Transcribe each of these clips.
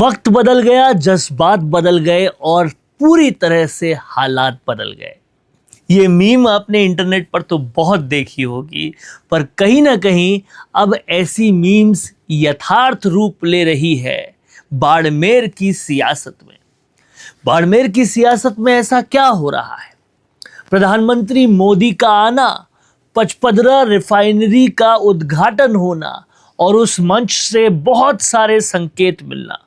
वक्त बदल गया, जज्बात बदल गए और पूरी तरह से हालात बदल गए। ये मीम आपने इंटरनेट पर तो बहुत देखी होगी, पर कहीं ना कहीं अब ऐसी मीम्स यथार्थ रूप ले रही है बाड़मेर की सियासत में। बाड़मेर की सियासत में ऐसा क्या हो रहा है? प्रधानमंत्री मोदी का आना, पचपदरा रिफाइनरी का उद्घाटन होना और उस मंच से बहुत सारे संकेत मिलना।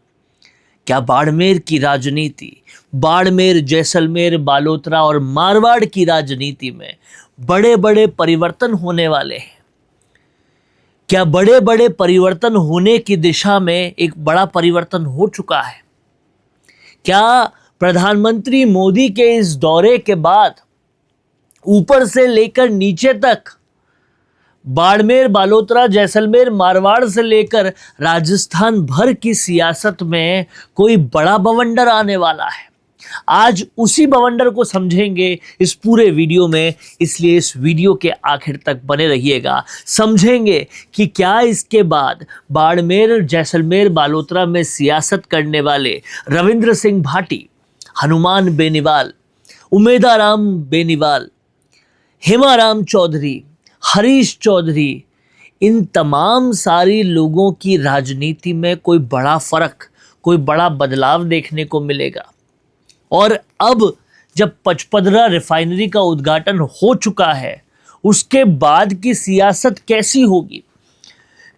क्या बाड़मेर की राजनीति, बाड़मेर, जैसलमेर, बालोतरा और मारवाड़ की राजनीति में बड़े बड़े परिवर्तन होने वाले हैं? क्या बड़े बड़े परिवर्तन होने की दिशा में एक बड़ा परिवर्तन हो चुका है? क्या प्रधानमंत्री मोदी के इस दौरे के बाद ऊपर से लेकर नीचे तक, बाड़मेर, बालोतरा, जैसलमेर, मारवाड़ से लेकर राजस्थान भर की सियासत में कोई बड़ा बवंडर आने वाला है? आज उसी बवंडर को समझेंगे इस पूरे वीडियो में, इसलिए इस वीडियो के आखिर तक बने रहिएगा। समझेंगे कि क्या इसके बाद बाड़मेर, जैसलमेर, बालोतरा में सियासत करने वाले रविंद्र सिंह भाटी, हनुमान बेनीवाल, उमेदाराम बेनीवाल, हेमाराम चौधरी, हरीश चौधरी, इन तमाम सारी लोगों की राजनीति में कोई बड़ा फर्क, कोई बड़ा बदलाव देखने को मिलेगा? और अब जब पचपदरा रिफाइनरी का उद्घाटन हो चुका है, उसके बाद की सियासत कैसी होगी?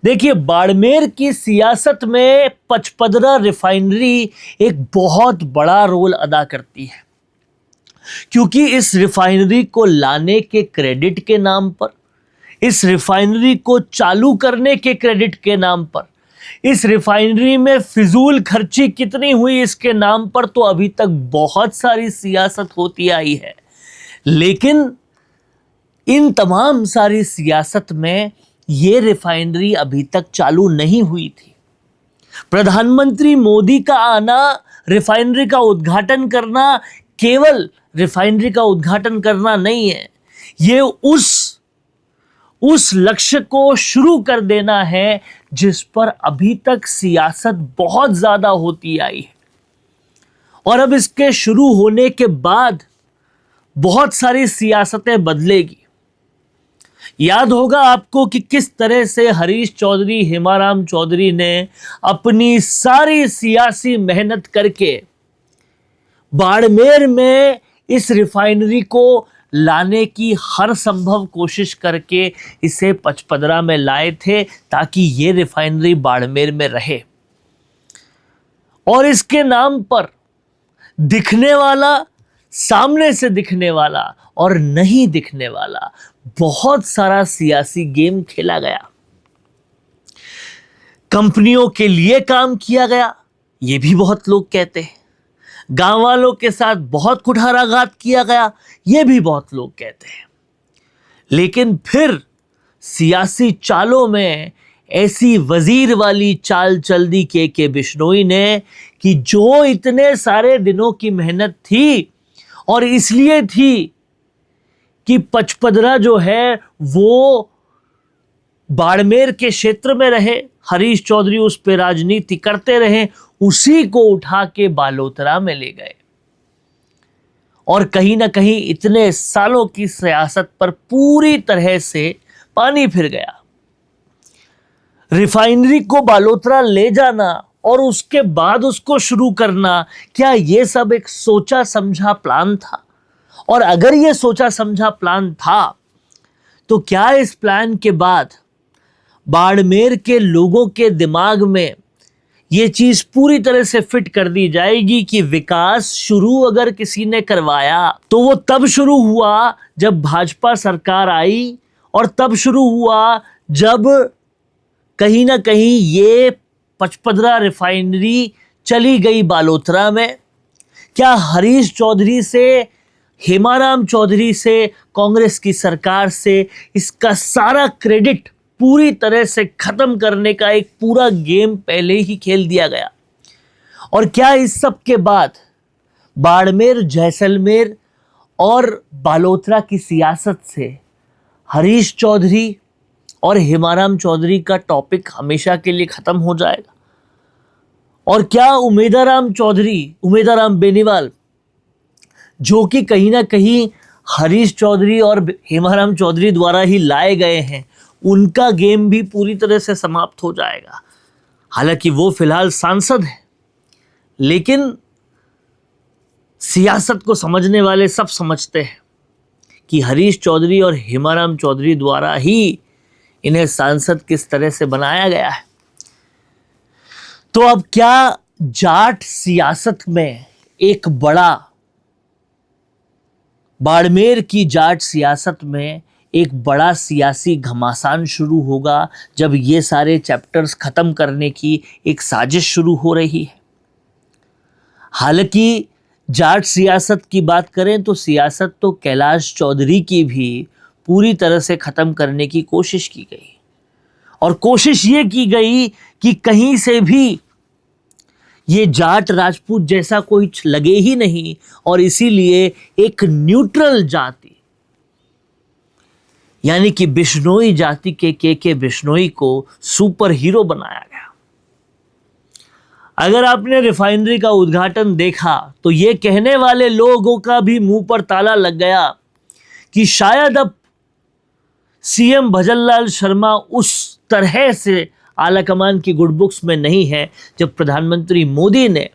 देखिए, बाड़मेर की सियासत में पचपदरा रिफाइनरी एक बहुत बड़ा रोल अदा करती है, क्योंकि इस रिफाइनरी को लाने के क्रेडिट के नाम पर, इस रिफाइनरी को चालू करने के क्रेडिट के नाम पर, इस रिफाइनरी में फिजूल खर्ची कितनी हुई इसके नाम पर तो अभी तक बहुत सारी सियासत होती आई है। लेकिन इन तमाम सारी सियासत में ये रिफाइनरी अभी तक चालू नहीं हुई थी। प्रधानमंत्री मोदी का आना, रिफाइनरी का उद्घाटन करना, केवल रिफाइनरी का उद्घाटन करना नहीं है, ये उस लक्ष्य को शुरू कर देना है जिस पर अभी तक सियासत बहुत ज्यादा होती आई है। और अब इसके शुरू होने के बाद बहुत सारी सियासतें बदलेगी। याद होगा आपको कि किस तरह से हरीश चौधरी, हेमाराम चौधरी ने अपनी सारी सियासी मेहनत करके बाड़मेर में इस रिफाइनरी को लाने की हर संभव कोशिश करके इसे पचपदरा में लाए थे, ताकि ये रिफाइनरी बाड़मेर में रहे। और इसके नाम पर दिखने वाला, सामने से दिखने वाला और नहीं दिखने वाला बहुत सारा सियासी गेम खेला गया। कंपनियों के लिए काम किया गया, ये भी बहुत लोग कहते हैं। गांव वालों के साथ बहुत कुठाराघात किया गया, ये भी बहुत लोग कहते हैं। लेकिन फिर सियासी चालों में ऐसी वजीर वाली चाल चल दी के बिश्नोई ने कि जो इतने सारे दिनों की मेहनत थी, और इसलिए थी कि पचपदरा जो है वो बाड़मेर के क्षेत्र में रहे, हरीश चौधरी उस पे राजनीति करते रहे, उसी को उठा के बालोतरा में ले गए। और कहीं ना कहीं इतने सालों की सियासत पर पूरी तरह से पानी फिर गया। रिफाइनरी को बालोतरा ले जाना और उसके बाद उसको शुरू करना, क्या यह सब एक सोचा समझा प्लान था? और अगर यह सोचा समझा प्लान था, तो क्या इस प्लान के बाद बाड़मेर के लोगों के दिमाग में ये चीज पूरी तरह से फिट कर दी जाएगी कि विकास शुरू अगर किसी ने करवाया तो वो तब शुरू हुआ जब भाजपा सरकार आई, और तब शुरू हुआ जब कहीं ना कहीं ये पचपदरा रिफाइनरी चली गई बालोतरा में? क्या हरीश चौधरी से, हेमाराम चौधरी से, कांग्रेस की सरकार से इसका सारा क्रेडिट पूरी तरह से खत्म करने का एक पूरा गेम पहले ही खेल दिया गया? और क्या इस सब के बाद बाड़मेर, जैसलमेर और बालोतरा की सियासत से हरीश चौधरी और हेमाराम चौधरी का टॉपिक हमेशा के लिए खत्म हो जाएगा? और क्या उमेदाराम बेनीवाल, जो कि कहीं ना कहीं हरीश चौधरी और हेमाराम चौधरी द्वारा ही लाए गए हैं, उनका गेम भी पूरी तरह से समाप्त हो जाएगा। हालांकि वो फिलहाल सांसद है, लेकिन सियासत को समझने वाले सब समझते हैं कि हरीश चौधरी और हेमाराम चौधरी द्वारा ही इन्हें सांसद किस तरह से बनाया गया है। तो अब क्या जाट सियासत में एक बड़ा, बाड़मेर की जाट सियासत में एक बड़ा सियासी घमासान शुरू होगा जब ये सारे चैप्टर्स खत्म करने की एक साजिश शुरू हो रही है। हालांकि जाट सियासत की बात करें तो सियासत तो कैलाश चौधरी की भी पूरी तरह से खत्म करने की कोशिश की गई, और कोशिश ये की गई कि कहीं से भी ये जाट राजपूत जैसा कोई लगे ही नहीं, और इसीलिए एक न्यूट्रल जाति यानी कि बिश्नोई जाति के बिश्नोई को सुपर हीरो बनाया गया। अगर आपने रिफाइनरी का उद्घाटन देखा तो ये कहने वाले लोगों का भी मुंह पर ताला लग गया कि शायद अब सीएम भजनलाल शर्मा उस तरह से आलाकमान की गुड बुक्स में नहीं है जब प्रधानमंत्री मोदी ने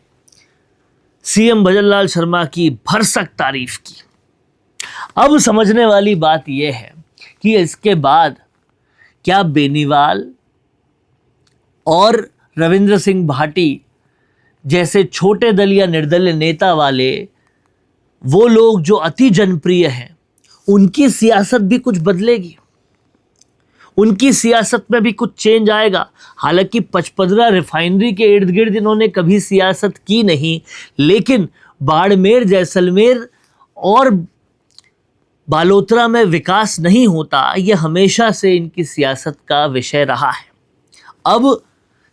सीएम भजनलाल शर्मा की भरसक तारीफ की। अब समझने वाली बात यह है कि इसके बाद क्या बेनीवाल और रविंद्र सिंह भाटी जैसे छोटे दल या निर्दलीय नेता वाले वो लोग जो अति जनप्रिय हैं, उनकी सियासत भी कुछ बदलेगी, उनकी सियासत में भी कुछ चेंज आएगा। हालांकि पचपदरा रिफाइनरी के इर्द गिर्द इन्होंने कभी सियासत की नहीं, लेकिन बाड़मेर, जैसलमेर और बालोतरा में विकास नहीं होता, यह हमेशा से इनकी सियासत का विषय रहा है। अब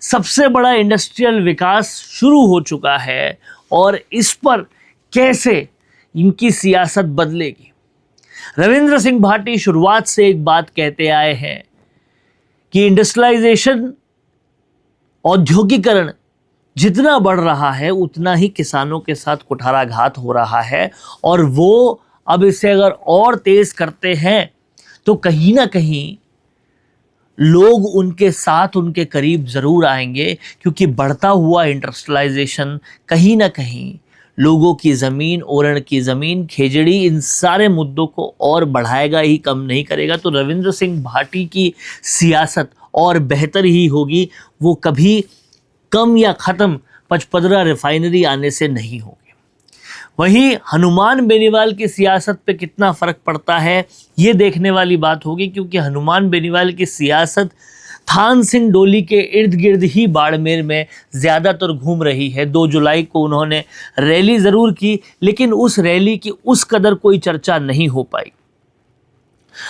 सबसे बड़ा इंडस्ट्रियल विकास शुरू हो चुका है और इस पर कैसे इनकी सियासत बदलेगी। रविंद्र सिंह भाटी शुरुआत से एक बात कहते आए हैं कि इंडस्ट्रियलाइजेशन, औद्योगिकरण जितना बढ़ रहा है उतना ही किसानों के साथ कुठाराघात हो रहा है, और वो अब इसे अगर और तेज करते हैं तो कहीं ना कहीं लोग उनके साथ, उनके करीब जरूर आएंगे, क्योंकि बढ़ता हुआ इंडस्ट्रियलाइजेशन कहीं ना कहीं लोगों की ज़मीन, ओरण की ज़मीन, खेजड़ी, इन सारे मुद्दों को और बढ़ाएगा ही, कम नहीं करेगा। तो रविंद्र सिंह भाटी की सियासत और बेहतर ही होगी, वो कभी कम या ख़त्म पचपदरा रिफाइनरी आने से नहीं होगी। वहीं हनुमान बेनीवाल की सियासत पे कितना फ़र्क पड़ता है ये देखने वाली बात होगी, क्योंकि हनुमान बेनीवाल की सियासत थान सिंह डोली के इर्द गिर्द ही बाड़मेर में ज़्यादातर घूम रही है। 2 जुलाई को उन्होंने रैली ज़रूर की, लेकिन उस रैली की उस कदर कोई चर्चा नहीं हो पाई।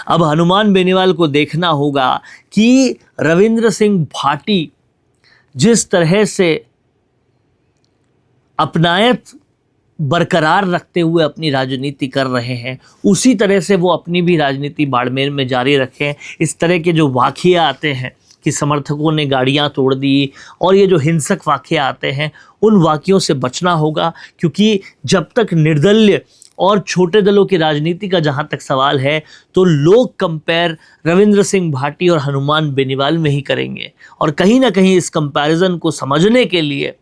अब हनुमान बेनीवाल को देखना होगा कि रविंद्र सिंह भाटी जिस तरह से अपनायत बरकरार रखते हुए अपनी राजनीति कर रहे हैं, उसी तरह से वो अपनी भी राजनीति बाड़मेर में जारी रखें। इस तरह के जो वाक़िया आते हैं कि समर्थकों ने गाड़ियां तोड़ दी और ये जो हिंसक वाक़िया आते हैं, उन वाक़ियों से बचना होगा, क्योंकि जब तक निर्दलीय और छोटे दलों की राजनीति का जहां तक सवाल है तो लोग कंपेयर रविंद्र सिंह भाटी और हनुमान बेनीवाल में ही करेंगे। और कहीं ना कहीं इस कंपैरिजन को समझने के लिए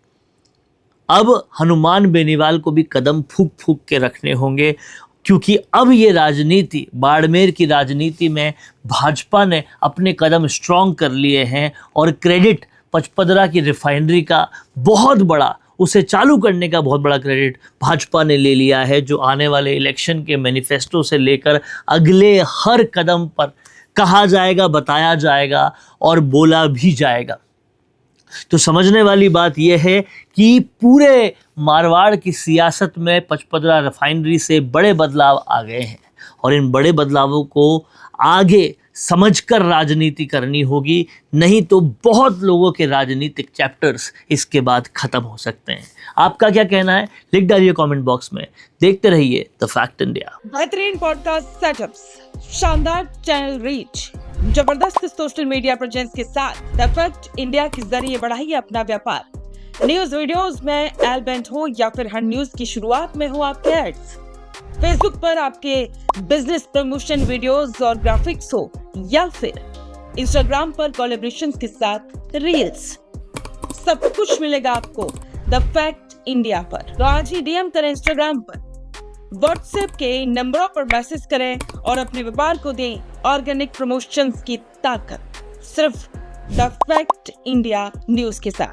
अब हनुमान बेनीवाल को भी कदम फूंक फूंक के रखने होंगे, क्योंकि अब ये राजनीति, बाड़मेर की राजनीति में भाजपा ने अपने कदम स्ट्रॉन्ग कर लिए हैं, और क्रेडिट पचपदरा की रिफाइनरी का बहुत बड़ा, उसे चालू करने का बहुत बड़ा क्रेडिट भाजपा ने ले लिया है, जो आने वाले इलेक्शन के मैनिफेस्टो से लेकर अगले हर कदम पर कहा जाएगा, बताया जाएगा और बोला भी जाएगा। तो समझने वाली बात यह है कि पूरे मारवाड़ की सियासत में पचपदरा रिफाइनरी से बड़े बदलाव आ गए हैं, और इन बड़े बदलावों को आगे समझकर राजनीति करनी होगी, नहीं तो बहुत लोगों के राजनीतिक चैप्टर्स इसके बाद खत्म हो सकते हैं। आपका क्या कहना है, लिख डालिए कमेंट बॉक्स में। देखते रहिए द फैक्ट इंडिया। बेहतरीन पॉडकास्ट सेटअप्स, शानदार चैनल रीच, जबरदस्त सोशल मीडिया प्रेजेंस के साथ द फैक्ट इंडिया के जरिए बढ़ाइए अपना व्यापार। न्यूज वीडियोस में एलबेंट हो या फिर हर न्यूज की शुरुआत में हो आपके एड्स, फेसबुक पर आपके बिजनेस प्रमोशन वीडियोस और ग्राफिक्स हो या फिर इंस्टाग्राम पर कोलैबोरेशन के साथ रील्स, सब कुछ मिलेगा आपको द फैक्ट इंडिया पर। तो आज ही डीएम करें इंस्टाग्राम पर, व्हाट्सएप के नंबरों पर मैसेज करें और अपने व्यापार को दें ऑर्गेनिक प्रमोशंस की ताकत, सिर्फ द फैक्ट इंडिया न्यूज के साथ।